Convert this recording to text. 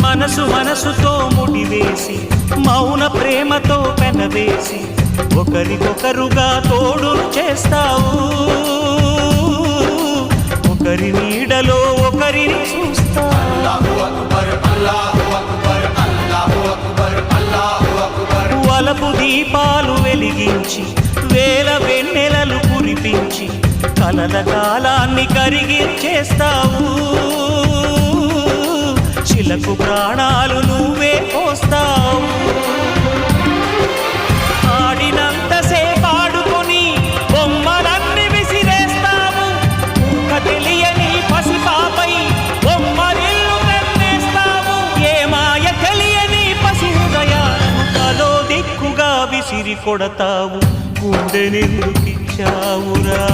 మనసు మనసుతో ముడివేసి మౌన ప్రేమతో పెనవేసి ఒకరికొకరుగా తోడును చేస్తావు. ఒకరి నీడలో ఒకరిని చూస్తావు. వలపు దీపాలు వెలిగించి వేల వెన్నెలలు కురిపించి కలల కాలాన్ని కరిగించేస్తావు. శిలకు ప్రాణాలు నువ్వే పోస్తావు. ఆడినంతసేపు ఆడుకొని బొమ్మలన్నీ విసిరేస్తావు. ఊహ తెలియని పసిపాపై బొమ్మరిల్లు వెన్నేస్తావు. ఏ మాయ తెలియని పసి హృదయాలను తలో దిక్కుగా విసిరి కొడతావు. గుండెనెందుకిచ్చావురా?